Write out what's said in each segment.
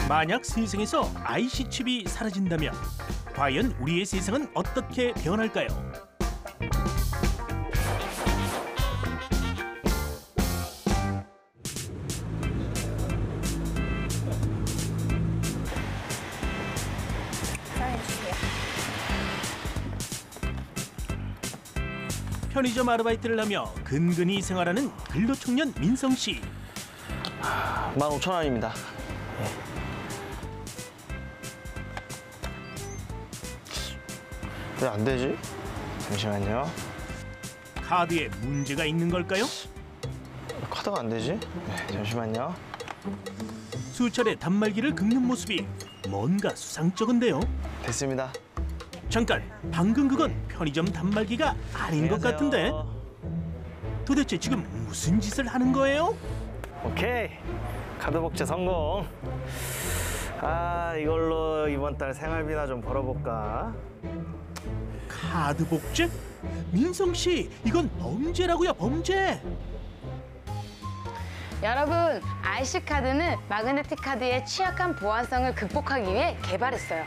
만약 세상에서 IC 칩이 사라진다면 과연 우리의 세상은 어떻게 변할까요? 편의점 아르바이트를 하며 근근히 생활하는 근로청년 민성 씨. 15,000원입니다. 왜 안 되지? 잠시만요. 카드에 문제가 있는 걸까요? 카드가 안 되지? 네, 잠시만요. 수차례 단말기를 긁는 모습이 뭔가 수상쩍은데요. 됐습니다. 잠깐, 방금 그건 편의점 단말기가 아닌 것 같은데? 도대체 지금 무슨 짓을 하는 거예요? 오케이. 카드 복제 성공. 이걸로 이번 달 생활비나 좀 벌어볼까? 카드 복제? 민성 씨, 이건 범죄라고요, 범죄! 여러분, IC카드는 마그네틱 카드의 취약한 보안성을 극복하기 위해 개발했어요.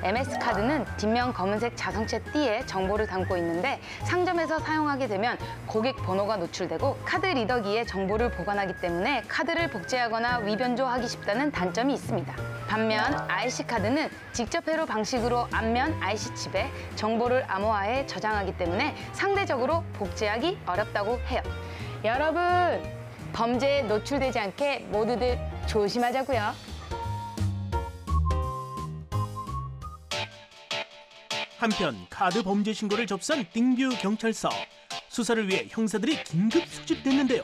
MS카드는 뒷면 검은색 자성체 띠에 정보를 담고 있는데 상점에서 사용하게 되면 고객 번호가 노출되고 카드 리더기에 정보를 보관하기 때문에 카드를 복제하거나 위변조하기 쉽다는 단점이 있습니다. 반면 IC카드는 직접 회로 방식으로 앞면 IC칩에 정보를 암호화해 저장하기 때문에 상대적으로 복제하기 어렵다고 해요. 여러분, 범죄에 노출되지 않게 모두들 조심하자고요. 한편 카드 범죄 신고를 접수한 띵뷰 경찰서. 수사를 위해 형사들이 긴급 수집됐는데요.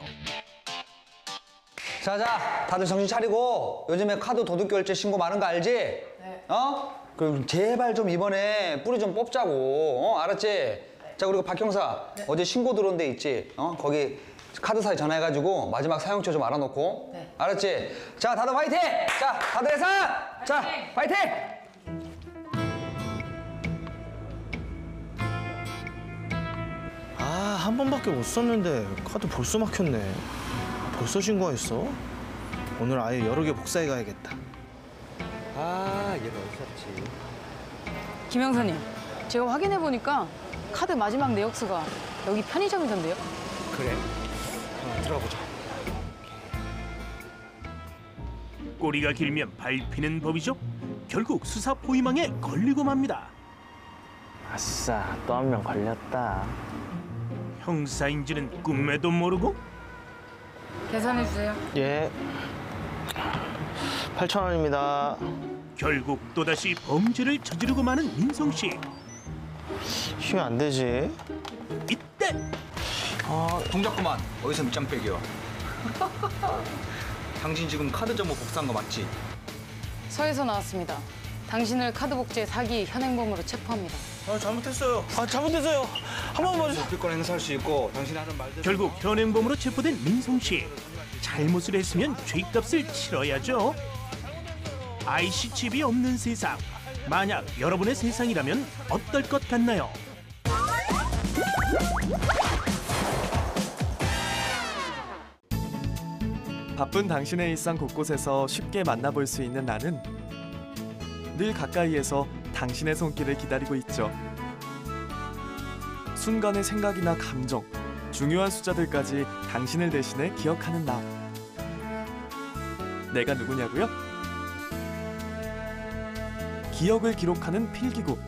자자, 다들 정신 차리고 요즘에 카드 도둑 결제 신고 많은 거 알지? 네. 그럼 제발 좀 이번에 뿌리 좀 뽑자고. 알았지? 네. 자, 그리고 박 형사, 네. 어제 신고 들어온 데 있지? 거기 카드사에 전화해가지고 마지막 사용처 좀 알아놓고. 네. 알았지? 자, 다들 화이팅! 자, 다들 해서! 자, 화이팅! 한 번밖에 못 썼는데 카드 벌써 막혔네. 벌써 신고했어? 오늘 아예 여러 개 복사해 가야겠다. 얘가 어디 샀지? 김 형사님, 제가 확인해보니까 카드 마지막 내역수가 여기 편의점이던데요? 그래? 들어가 보자. 꼬리가 길면 밟히는 법이죠. 결국 수사 포위망에 걸리고 맙니다. 아싸, 또 한 명 걸렸다. 형사인지는 꿈에도 모르고? 계산해주세요. 예. 8,000원입니다. 결국 또다시 범죄를 저지르고 마는 민성 씨. 쉬면 안 되지. 이때 동작 그만. 어디서 밑장 빼기야? 당신 지금 카드 정보 복사한 거 맞지? 서에서 나왔습니다. 당신을 카드 복제 사기 현행범으로 체포합니다. 잘못했어요. 잘못했어요. 한 번만 봐주세요. 불권 행사할 수 있고 당신이 하는 말대로. 결국 현행범으로 체포된 민성 씨. 잘못을 했으면 죄값을 치러야죠. IC 칩이 없는 세상. 만약 여러분의 세상이라면 어떨 것 같나요? 바쁜 당신의 일상 곳곳에서 쉽게 만나볼 수 있는 나는 늘 가까이에서 당신의 손길을 기다리고 있죠. 순간의 생각이나 감정, 중요한 숫자들까지 당신을 대신해 기억하는 나. 내가 누구냐고요? 기억을 기록하는 필기구.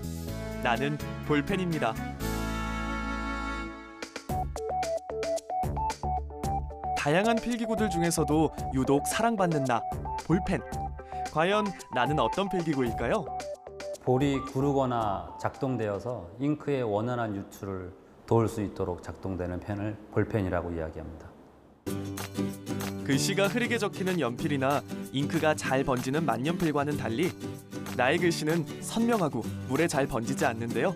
나는 볼펜입니다. 다양한 필기구들 중에서도 유독 사랑받는 나, 볼펜. 과연 나는 어떤 필기구일까요? 볼이 구르거나 작동되어서 잉크의 원활한 유출을 도울 수 있도록 작동되는 펜을 볼펜이라고 이야기합니다. 글씨가 흐리게 적히는 연필이나 잉크가 잘 번지는 만년필과는 달리 나의 글씨는 선명하고 물에 잘 번지지 않는데요.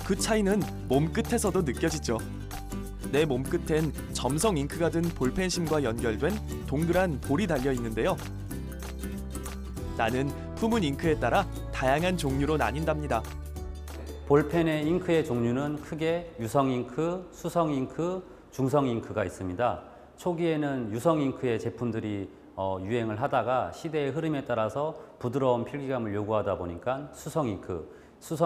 그 차이는 몸끝에서도 느껴지죠. 내 몸끝엔 점성 잉크가 든 볼펜심과 연결된 동그란 볼이 달려 있는데요. 나는 품은 잉크에 따라 다양한 종류로 나뉜답니다. 볼펜의 잉크의 종류는 크게 유성 잉크, 수성 잉크, 중성 잉크가 있습니다. 초기에는 유성 잉크의 제품들이 유행을 하다가 시대의 흐름에 따라서 부드러운 필기감을 요구하다 보니까 수성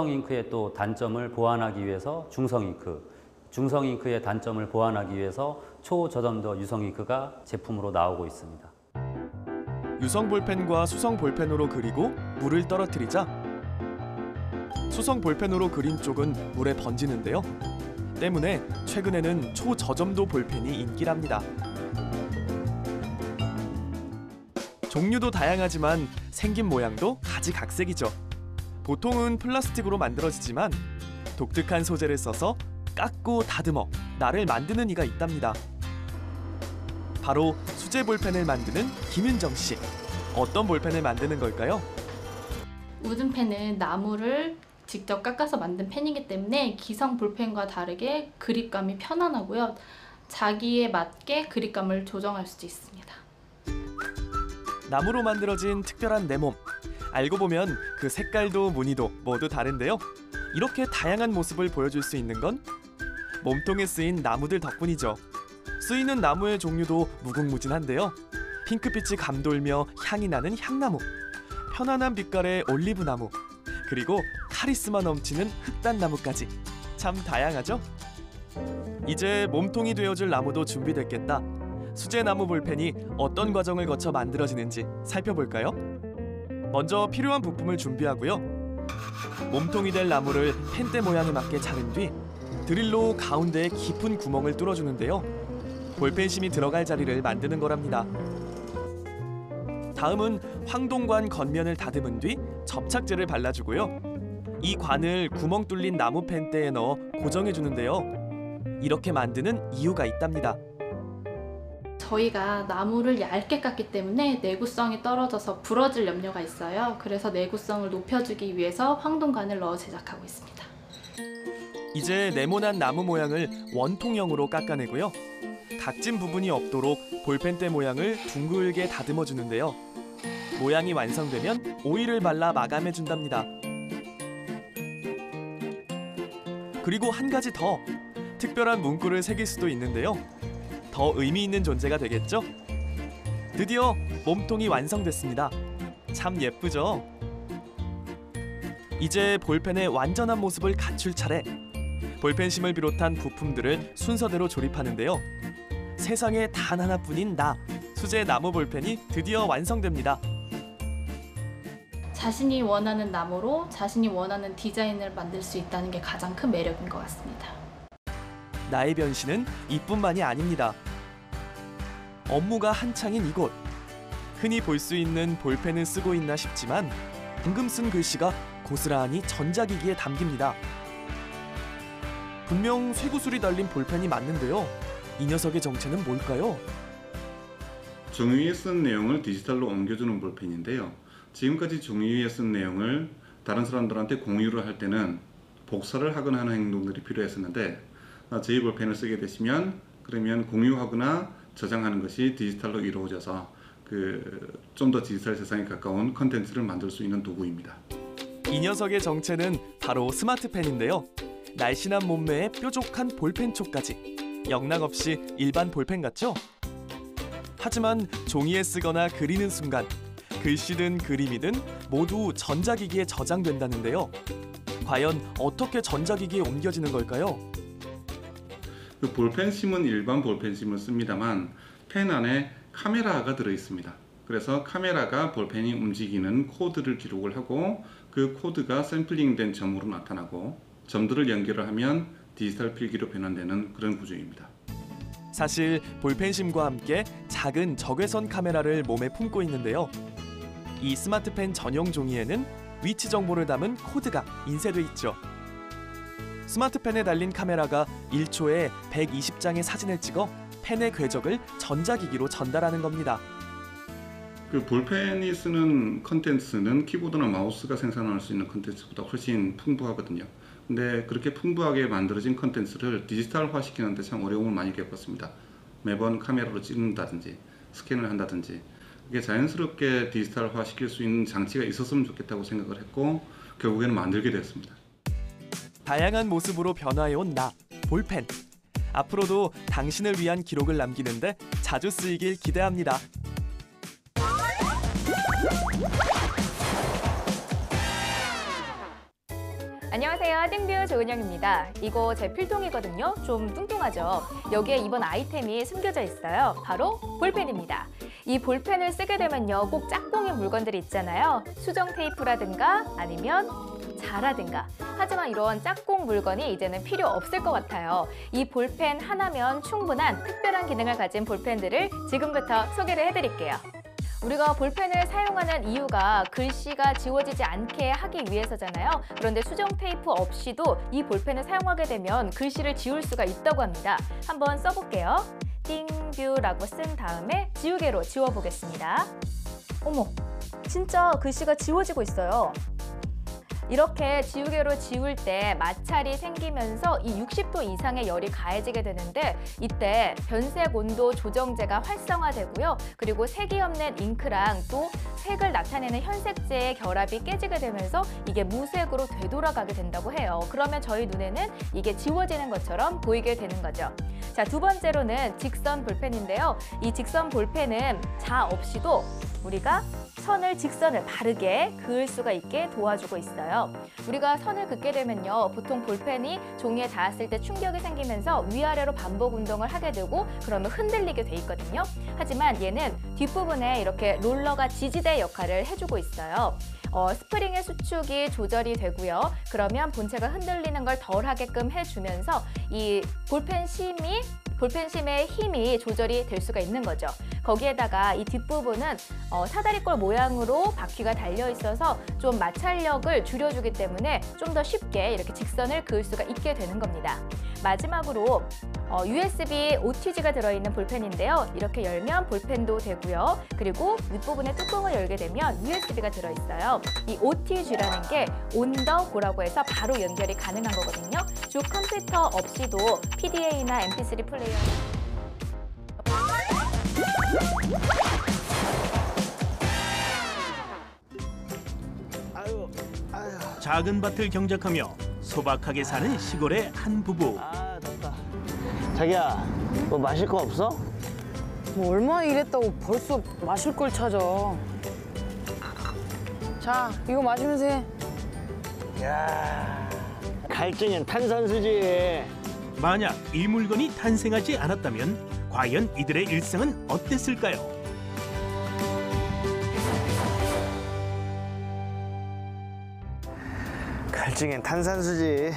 잉크의 또 단점을 보완하기 위해서 중성 잉크의 단점을 보완하기 위해서 초저점도 유성 잉크가 제품으로 나오고 있습니다. 유성 볼펜과 수성 볼펜으로 그리고 물을 떨어뜨리자 수성 볼펜으로 그린 쪽은 물에 번지는데요. 때문에 최근에는 초저점도 볼펜이 인기랍니다. 종류도 다양하지만 생긴 모양도 가지각색이죠. 보통은 플라스틱으로 만들어지지만 독특한 소재를 써서 깎고 다듬어 날을 만드는 이가 있답니다. 바로 수제 볼펜을 만드는 김윤정 씨. 어떤 볼펜을 만드는 걸까요? 우든 펜은 나무를 직접 깎아서 만든 펜이기 때문에 기성 볼펜과 다르게 그립감이 편안하고요. 자기에 맞게 그립감을 조정할 수 있습니다. 나무로 만들어진 특별한 내 몸. 알고 보면 그 색깔도 무늬도 모두 다른데요. 이렇게 다양한 모습을 보여줄 수 있는 건 몸통에 쓰인 나무들 덕분이죠. 쓰이는 나무의 종류도 무궁무진한데요. 핑크빛이 감돌며 향이 나는 향나무, 편안한 빛깔의 올리브나무, 그리고 카리스마 넘치는 흑단나무까지 참 다양하죠? 이제 몸통이 되어줄 나무도 준비됐겠다. 수제 나무 볼펜이 어떤 과정을 거쳐 만들어지는지 살펴볼까요? 먼저 필요한 부품을 준비하고요. 몸통이 될 나무를 펜대 모양에 맞게 자른 뒤 드릴로 가운데에 깊은 구멍을 뚫어주는데요. 볼펜심이 들어갈 자리를 만드는 거랍니다. 다음은 황동관 겉면을 다듬은 뒤 접착제를 발라주고요. 이 관을 구멍 뚫린 나무 펜대에 넣어 고정해주는데요. 이렇게 만드는 이유가 있답니다. 저희가 나무를 얇게 깎기 때문에 내구성이 떨어져서 부러질 염려가 있어요. 그래서 내구성을 높여주기 위해서 황동관을 넣어 제작하고 있습니다. 이제 네모난 나무 모양을 원통형으로 깎아내고요. 각진 부분이 없도록 볼펜대 모양을 둥글게 다듬어 주는데요. 모양이 완성되면 오일을 발라 마감해 준답니다. 그리고 한 가지 더, 특별한 문구를 새길 수도 있는데요. 더 의미 있는 존재가 되겠죠? 드디어 몸통이 완성됐습니다. 참 예쁘죠? 이제 볼펜의 완전한 모습을 갖출 차례. 볼펜심을 비롯한 부품들을 순서대로 조립하는데요. 세상에 단 하나뿐인 나, 수제 나무 볼펜이 드디어 완성됩니다. 자신이 원하는 나무로 자신이 원하는 디자인을 만들 수 있다는 게 가장 큰 매력인 것 같습니다. 나의 변신은 이뿐만이 아닙니다. 업무가 한창인 이곳. 흔히 볼 수 있는 볼펜을 쓰고 있나 싶지만 방금 쓴 글씨가 고스란히 전자기기에 담깁니다. 분명 쇠구슬이 달린 볼펜이 맞는데요. 이 녀석의 정체는 뭘까요? 종이에 쓴 내용을 디지털로 옮겨주는 볼펜인데요. 지금까지 종이에 쓴 내용을 다른 사람들한테 공유를 할 때는 복사를 하거나 하는 행동들이 필요했었는데 저희 볼펜을 쓰게 되시면 그러면 공유하거나 저장하는 것이 디지털로 이루어져서 좀 더 디지털 세상에 가까운 컨텐츠를 만들 수 있는 도구입니다. 이 녀석의 정체는 바로 스마트펜인데요. 날씬한 몸매에 뾰족한 볼펜촉까지 영락없이 일반 볼펜 같죠? 하지만 종이에 쓰거나 그리는 순간 글씨든 그림이든 모두 전자기기에 저장된다는데요. 과연 어떻게 전자기기에 옮겨지는 걸까요? 볼펜심은 일반 볼펜심을 씁니다만 펜 안에 카메라가 들어있습니다. 그래서 카메라가 볼펜이 움직이는 코드를 기록을 하고 그 코드가 샘플링된 점으로 나타나고 점들을 연결을 하면 디지털 필기로 변환되는 그런 구조입니다. 사실 볼펜심과 함께 작은 적외선 카메라를 몸에 품고 있는데요. 이 스마트펜 전용 종이에는 위치 정보를 담은 코드가 인쇄돼 있죠. 스마트펜에 달린 카메라가 1초에 120장의 사진을 찍어 펜의 궤적을 전자기기로 전달하는 겁니다. 볼펜이 쓰는 컨텐츠는 키보드나 마우스가 생산할 수 있는 컨텐츠보다 훨씬 풍부하거든요. 근데 그렇게 풍부하게 만들어진 컨텐츠를 디지털화 시키는데 참 어려움을 많이 겪었습니다. 매번 카메라로 찍는다든지 스캔을 한다든지 이게 자연스럽게 디지털화 시킬 수 있는 장치가 있었으면 좋겠다고 생각을 했고 결국에는 만들게 됐습니다. 다양한 모습으로 변화해온 나, 볼펜. 앞으로도 당신을 위한 기록을 남기는데 자주 쓰이길 기대합니다. 안녕하세요. 땡뷰 조은영입니다. 이거 제 필통이거든요. 좀 뚱뚱하죠? 여기에 이번 아이템이 숨겨져 있어요. 바로 볼펜입니다. 이 볼펜을 쓰게 되면요. 꼭 짝꿍인 물건들이 있잖아요. 수정 테이프라든가 아니면 자라든가. 하지만 이런 짝꿍 물건이 이제는 필요 없을 것 같아요. 이 볼펜 하나면 충분한 특별한 기능을 가진 볼펜들을 지금부터 소개를 해드릴게요. 우리가 볼펜을 사용하는 이유가 글씨가 지워지지 않게 하기 위해서잖아요. 그런데 수정 테이프 없이도 이 볼펜을 사용하게 되면 글씨를 지울 수가 있다고 합니다. 한번 써볼게요. 띵뷰라고 쓴 다음에 지우개로 지워보겠습니다. 어머, 진짜 글씨가 지워지고 있어요. 이렇게 지우개로 지울 때 마찰이 생기면서 이 60도 이상의 열이 가해지게 되는데 이때 변색 온도 조정제가 활성화되고요. 그리고 색이 없는 잉크랑 또 색을 나타내는 현색제의 결합이 깨지게 되면서 이게 무색으로 되돌아가게 된다고 해요. 그러면 저희 눈에는 이게 지워지는 것처럼 보이게 되는 거죠. 자, 두 번째로는 직선 볼펜인데요. 이 직선 볼펜은 자 없이도 우리가 선을 직선을 바르게 그을 수가 있게 도와주고 있어요. 우리가 선을 긋게 되면요. 보통 볼펜이 종이에 닿았을 때 충격이 생기면서 위아래로 반복 운동을 하게 되고 그러면 흔들리게 돼 있거든요. 하지만 얘는 뒷부분에 이렇게 롤러가 지지대 역할을 해주고 있어요. 스프링의 수축이 조절이 되고요. 그러면 본체가 흔들리는 걸 덜 하게끔 해주면서 이 볼펜심의 힘이 조절이 될 수가 있는 거죠. 거기에다가 이 뒷부분은 사다리꼴 모양으로 바퀴가 달려 있어서 좀 마찰력을 줄여주기 때문에 좀 더 쉽게 이렇게 직선을 그을 수가 있게 되는 겁니다. 마지막으로 USB OTG가 들어있는 볼펜인데요. 이렇게 열면 볼펜도 되고요. 그리고 윗부분에 뚜껑을 열게 되면 USB가 들어있어요. 이 OTG라는 게 온 더 고라고 해서 바로 연결이 가능한 거거든요. 주 컴퓨터 없이도 PDA나 MP3 플레이어 작은 밭을 경작하며 소박하게 사는 시골의 한 부부. 아, 덥다. 자기야, 뭐 마실 거 없어? 뭐 얼마나 일했다고 벌써 마실 걸 찾아. 자, 이거 마시면서 해. 야, 갈증엔 탄산수지. 만약 이 물건이 탄생하지 않았다면 과연 이들의 일상은 어땠을까요? 갈증엔 탄산수지.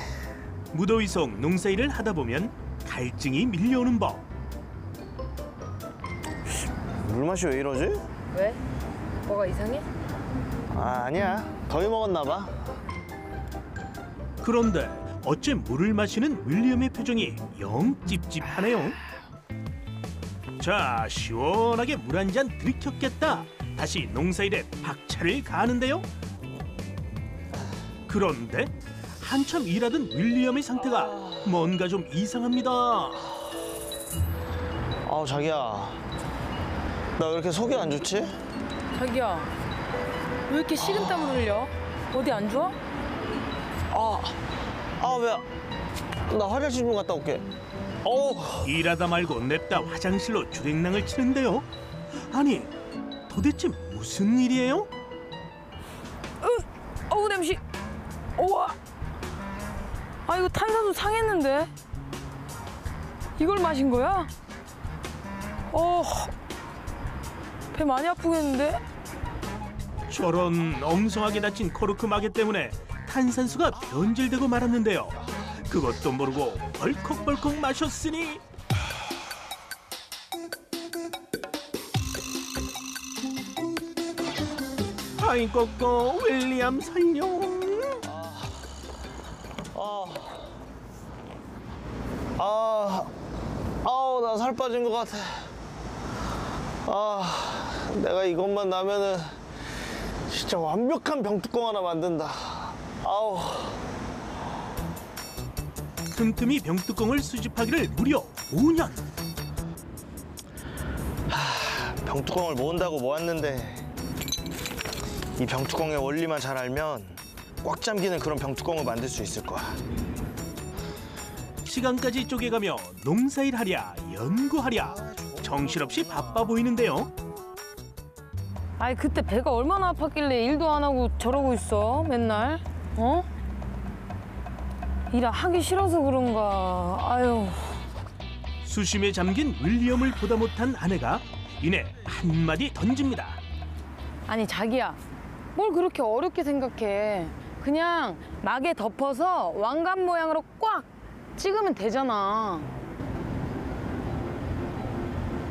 무더위 속 농사일을 하다 보면 갈증이 밀려오는 법. 물 맛이 왜 이러지? 왜? 뭐가 이상해? 아, 아니야. 더위 먹었나 봐. 그런데 어째 물을 마시는 윌리엄의 표정이 영 찝찝하네요. 자, 시원하게 물 한 잔 들이켰겠다. 다시 농사일에 박차를 가하는데요. 그런데 한참 일하던 윌리엄의 상태가 뭔가 좀 이상합니다. 아우, 자기야. 나 왜 이렇게 속이 안 좋지? 자기야, 왜 이렇게 식은땀을 흘려? 어디 안 좋아? 왜? 나 화장실 좀 갔다 올게. 일하다 말고 냅다 화장실로 주랭랑을 치는데요. 아니, 도대체 무슨 일이에요? 어우, 냄새. 우와. 아, 이거 탄산수 상했는데. 이걸 마신 거야? 배 많이 아프겠는데? 저런 엉성하게 닫힌 코르크 마개 때문에 탄산수가 변질되고 말았는데요. 그것도 모르고 벌컥벌컥 마셨으니 아이고고 윌리엄 살려. 나 살 빠진 것 같아. 내가 이것만 나면은 진짜 완벽한 병뚜껑 하나 만든다. 틈틈이 병뚜껑을 수집하기를 무려 5년. 병뚜껑을 모은다고 모았는데 이 병뚜껑의 원리만 잘 알면 꽉 잠기는 그런 병뚜껑을 만들 수 있을 거야. 시간까지 쪼개가며 농사일하랴 연구하랴 정신없이 바빠 보이는데요. 아이 그때 배가 얼마나 아팠길래 일도 안 하고 저러고 있어 맨날. 어? 일 하기 싫어서 그런가. 아유. 수심에 잠긴 윌리엄을 보다 못한 아내가 이내 한마디 던집니다. 아니 자기야, 뭘 그렇게 어렵게 생각해. 그냥 막에 덮어서 왕관 모양으로 꽉 찍으면 되잖아.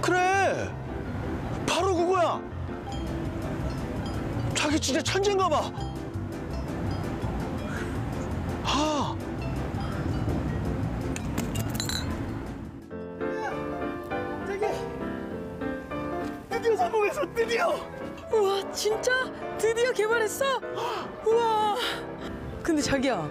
그래, 바로 그거야. 자기 진짜 천재인가 봐. 아. 드디어 성공했어, 드디어. 우와, 진짜? 드디어 개발했어? 우와. 근데 자기야,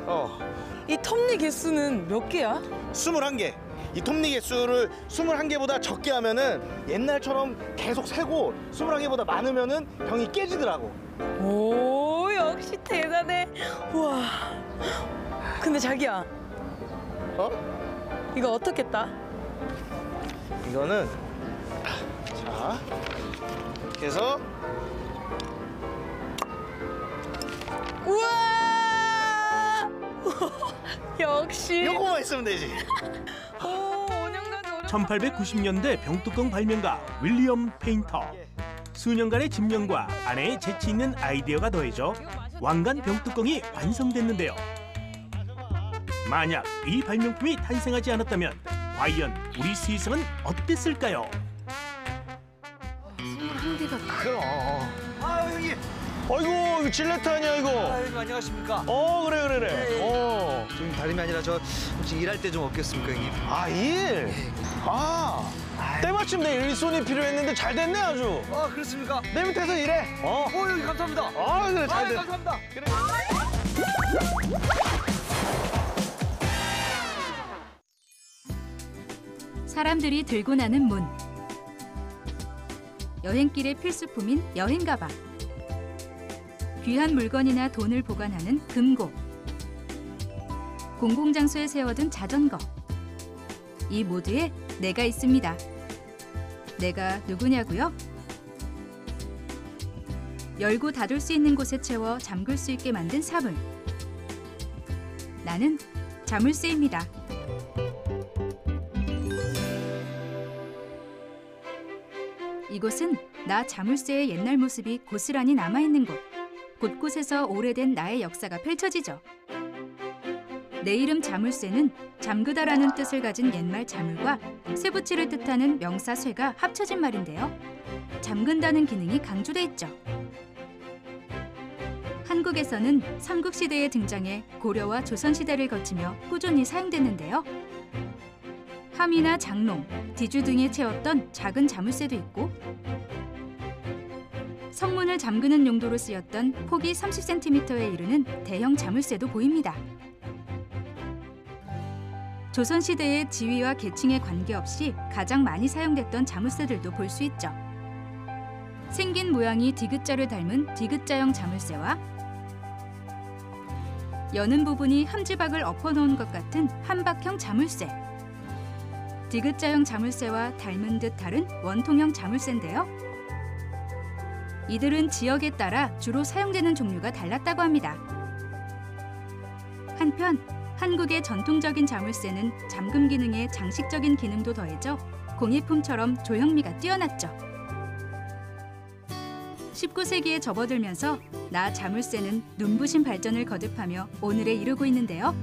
이 톱니 개수는 몇 개야? 21개. 이 톱니 개수를 21개보다 적게 하면은 옛날처럼 계속 세고 21개보다 많으면은 병이 깨지더라고. 오, 역시 대단해. 우와. 근데 자기야, 이거 어떻게 따? 이거는 자, 이렇게 해서 우와. 역시. 요거만 있으면 되지. 1890년대 병뚜껑 발명가 윌리엄 페인터. 수년간의 집념과 아내의 재치 있는 아이디어가 더해져 왕관 병뚜껑이 완성됐는데요. 만약 이 발명품이 탄생하지 않았다면 과연 우리 세상은 어땠을까요? 21개가 그럼. 아, 여기. 아이고, 이거 질레트 아니야, 이거? 아이고, 안녕하십니까. 그래. 지금 다름이 아니라 저 혹시 일할 때 좀 없겠습니까, 형님? 아, 일? 때마침 내 일손이 필요했는데 잘 됐네, 아주. 그렇습니까? 내 밑에서 일해. 형님 감사합니다. 그래, 잘 됐. 감사합니다. 그래. 사람들이 들고 나는 문. 여행길의 필수품인 여행 가방. 귀한 물건이나 돈을 보관하는 금고. 공공장소에 세워둔 자전거. 이 모두에 내가 있습니다. 내가 누구냐고요? 열고 닫을 수 있는 곳에 채워 잠글 수 있게 만든 사물. 나는 자물쇠입니다. 이곳은 나 자물쇠의 옛날 모습이 고스란히 남아있는 곳. 곳곳에서 오래된 나의 역사가 펼쳐지죠. 내 이름 자물쇠는 잠그다라는 뜻을 가진 옛말 자물과 쇠붙이를 뜻하는 명사 쇠가 합쳐진 말인데요. 잠근다는 기능이 강조돼 있죠. 한국에서는 삼국시대에 등장해 고려와 조선시대를 거치며 꾸준히 사용됐는데요. 함이나 장롱, 디주 등에 채웠던 작은 자물쇠도 있고 성문을 잠그는 용도로 쓰였던 폭이 30cm에 이르는 대형 자물쇠도 보입니다. 조선시대의 지위와 계층에 관계없이 가장 많이 사용됐던 자물쇠들도 볼 수 있죠. 생긴 모양이 디귿자를 닮은 디귿자형 자물쇠와 여는 부분이 함지박을 엎어놓은 것 같은 함박형 자물쇠. 디귿자형 자물쇠와 닮은 듯 다른 원통형 자물쇠인데요. 이들은 지역에 따라 주로 사용되는 종류가 달랐다고 합니다. 한편 한국의 전통적인 자물쇠는 잠금 기능에 장식적인 기능도 더해져 공예품처럼 조형미가 뛰어났죠. 19세기에 접어들면서 나 자물쇠는 눈부신 발전을 거듭하며 오늘에 이르고 있는데요.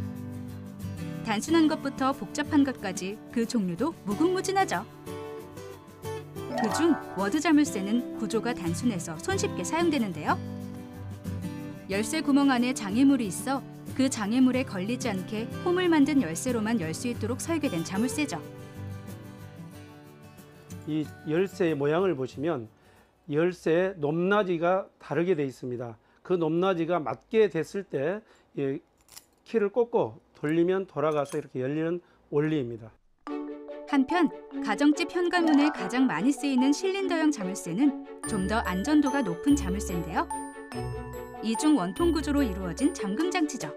단순한 것부터 복잡한 것까지 그 종류도 무궁무진하죠. 그중 워드 자물쇠는 구조가 단순해서 손쉽게 사용되는데요. 열쇠 구멍 안에 장애물이 있어 그 장애물에 걸리지 않게 홈을 만든 열쇠로만 열 수 있도록 설계된 자물쇠죠. 이 열쇠의 모양을 보시면 열쇠의 높낮이가 다르게 되어 있습니다. 그 높낮이가 맞게 됐을 때 키를 꽂고 돌리면 돌아가서 이렇게 열리는 원리입니다. 한편 가정집 현관문에 가장 많이 쓰이는 실린더형 자물쇠는 좀 더 안전도가 높은 자물쇠인데요. 이중 원통 구조로 이루어진 잠금 장치죠.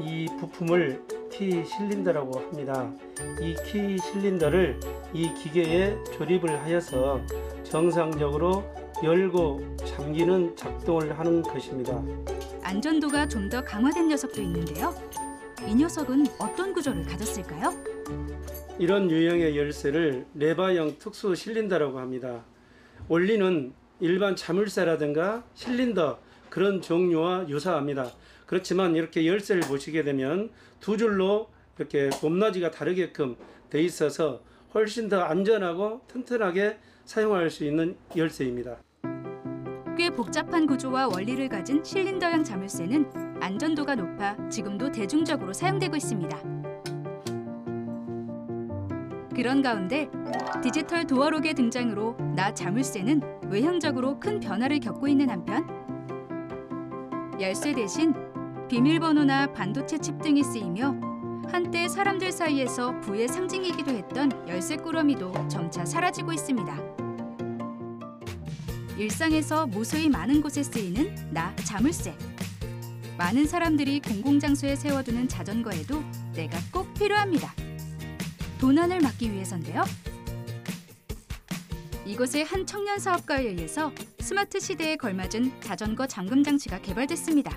이 부품을 키 실린더라고 합니다. 이 키 실린더를 이 기계에 조립을 하여서 정상적으로 열고 잠기는 작동을 하는 것입니다. 안전도가 좀 더 강화된 녀석도 있는데요. 이 녀석은 어떤 구조를 가졌을까요? 이런 유형의 열쇠를 레바형 특수 실린더라고 합니다. 원리는 일반 자물쇠라든가 실린더 그런 종류와 유사합니다. 그렇지만 이렇게 열쇠를 보시게 되면 두 줄로 이렇게 높낮이가 다르게끔 돼 있어서 훨씬 더 안전하고 튼튼하게 사용할 수 있는 열쇠입니다. 꽤 복잡한 구조와 원리를 가진 실린더형 자물쇠는 안전도가 높아 지금도 대중적으로 사용되고 있습니다. 그런 가운데 디지털 도어록의 등장으로 나 자물쇠는 외형적으로 큰 변화를 겪고 있는 한편 열쇠 대신 비밀번호나 반도체 칩 등이 쓰이며 한때 사람들 사이에서 부의 상징이기도 했던 열쇠 꾸러미도 점차 사라지고 있습니다. 일상에서 무수히 많은 곳에 쓰이는 나 자물쇠. 많은 사람들이 공공장소에 세워두는 자전거에도 때가 꼭 필요합니다. 도난을 막기 위해서인데요. 이곳의 한 청년 사업가에 의해서 스마트 시대에 걸맞은 자전거 잠금 장치가 개발됐습니다.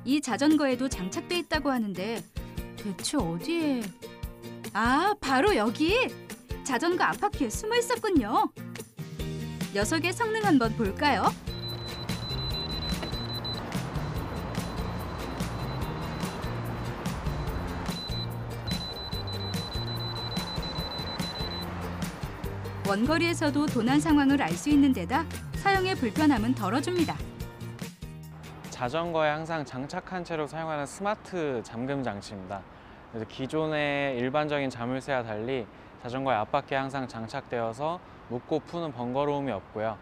이 자전거에도 장착돼 있다고 하는데 대체 어디에? 아, 바로 여기! 자전거 앞바퀴에 숨어 있었군요. 녀석의 성능 한번 볼까요? 원거리에서도 도난 상황을 알 수 있는 데다 사용의 불편함은 덜어줍니다. 자전거에 항상 장착한 채로 사용하는 스마트 잠금 장치입니다. 그래서 기존의 일반적인 자물쇠와 달리 자전거의 앞바퀴에 항상 장착되어서 묶고 푸는 번거로움이 없고요.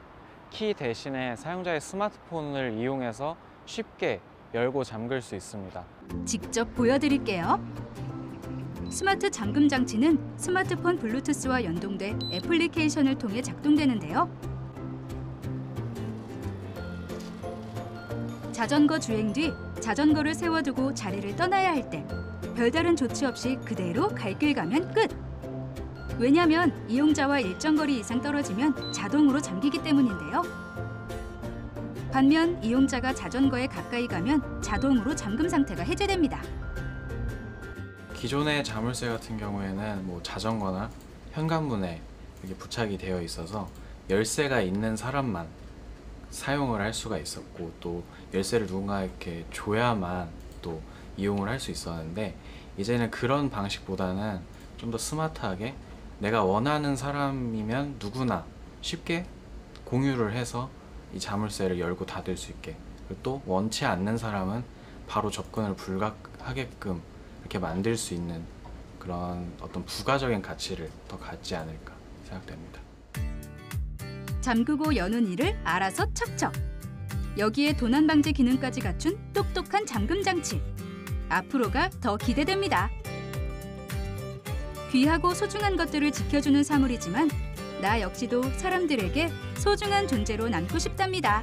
키 대신에 사용자의 스마트폰을 이용해서 쉽게 열고 잠글 수 있습니다. 직접 보여드릴게요. 스마트 잠금 장치는 스마트폰 블루투스와 연동돼 애플리케이션을 통해 작동되는데요. 자전거 주행 뒤 자전거를 세워두고 자리를 떠나야 할 때 별다른 조치 없이 그대로 갈 길 가면 끝! 왜냐하면 이용자와 일정 거리 이상 떨어지면 자동으로 잠기기 때문인데요. 반면 이용자가 자전거에 가까이 가면 자동으로 잠금 상태가 해제됩니다. 기존의 자물쇠 같은 경우에는 자전거나 현관문에 이렇게 부착이 되어 있어서 열쇠가 있는 사람만 사용을 할 수가 있었고 또 열쇠를 누군가에게 줘야만 또 이용을 할 수 있었는데 이제는 그런 방식보다는 좀 더 스마트하게 내가 원하는 사람이면 누구나 쉽게 공유를 해서 이 자물쇠를 열고 닫을 수 있게 그리고 또 원치 않는 사람은 바로 접근을 불가하게끔 이렇게 만들 수 있는 그런 어떤 부가적인 가치를 더 갖지 않을까 생각됩니다. 잠그고 여는 일을 알아서 척척. 여기에 도난 방지 기능까지 갖춘 똑똑한 잠금 장치. 앞으로가 더 기대됩니다. 귀하고 소중한 것들을 지켜주는 사물이지만 나 역시도 사람들에게 소중한 존재로 남고 싶답니다.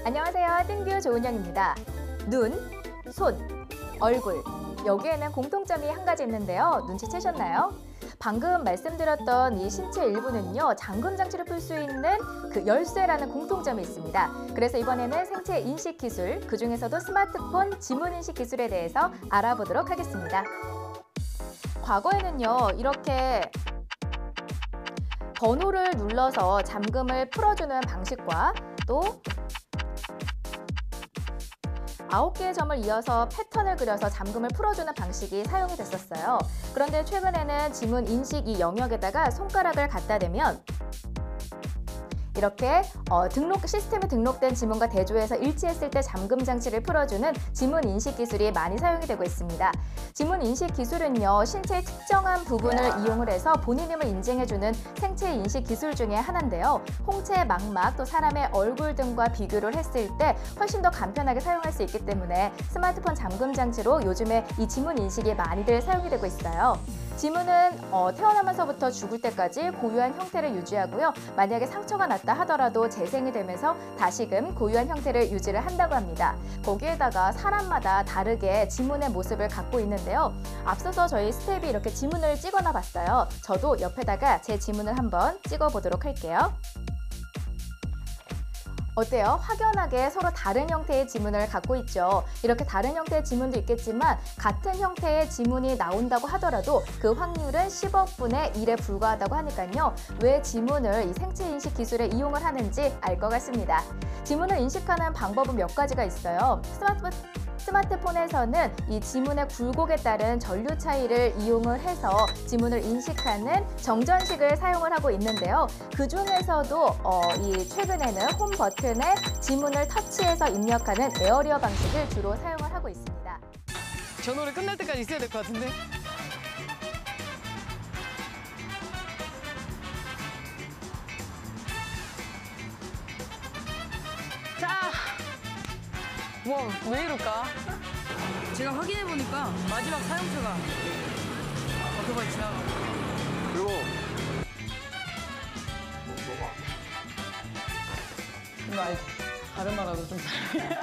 안녕하세요. 띵뷰 조은영입니다. 눈, 손, 얼굴. 여기에는 공통점이 한 가지 있는데요. 눈치채셨나요? 방금 말씀드렸던 이 신체 일부는요. 잠금 장치를 풀 수 있는 그 열쇠라는 공통점이 있습니다. 그래서 이번에는 생체 인식 기술, 그중에서도 스마트폰 지문 인식 기술에 대해서 알아보도록 하겠습니다. 과거에는요. 이렇게 번호를 눌러서 잠금을 풀어주는 방식과 또 9개의 점을 이어서 패턴을 그려서 잠금을 풀어주는 방식이 사용이 됐었어요. 그런데 최근에는 지문 인식 이 영역에다가 손가락을 갖다 대면 이렇게 시스템에 등록된 지문과 대조해서 일치했을 때 잠금 장치를 풀어주는 지문 인식 기술이 많이 사용이 되고 있습니다. 지문 인식 기술은요, 신체의 특정한 부분을 이용을 해서 본인임을 인증해주는 생체 인식 기술 중에 하나인데요. 홍채, 망막, 또 사람의 얼굴 등과 비교를 했을 때 훨씬 더 간편하게 사용할 수 있기 때문에 스마트폰 잠금 장치로 요즘에 이 지문 인식이 많이들 사용이 되고 있어요. 지문은 태어나면서부터 죽을 때까지 고유한 형태를 유지하고요. 만약에 상처가 났다 하더라도 재생이 되면서 다시금 고유한 형태를 유지를 한다고 합니다. 거기에다가 사람마다 다르게 지문의 모습을 갖고 있는데요. 앞서서 저희 스텝이 이렇게 지문을 찍어놔 봤어요. 저도 옆에다가 제 지문을 한번 찍어보도록 할게요. 어때요? 확연하게 서로 다른 형태의 지문을 갖고 있죠. 이렇게 다른 형태의 지문도 있겠지만 같은 형태의 지문이 나온다고 하더라도 그 확률은 10억 분의 1에 불과하다고 하니까요. 왜 지문을 이 생체 인식 기술에 이용을 하는지 알 것 같습니다. 지문을 인식하는 방법은 몇 가지가 있어요. 스마트폰에서는 이 지문의 굴곡에 따른 전류 차이를 이용을 해서 지문을 인식하는 정전식을 사용을 하고 있는데요. 그중에서도 최근에는 홈 버튼에 지문을 터치해서 입력하는 에어리어 방식을 주로 사용을 하고 있습니다. 저 노래 끝날 때까지 있어야 될 것 같은데? 자! 왜 이럴까? 제가 확인해보니까 마지막 사용처가 그걸 지나가고. 그리고 이거 알지? 다른 말하고 좀 다르게.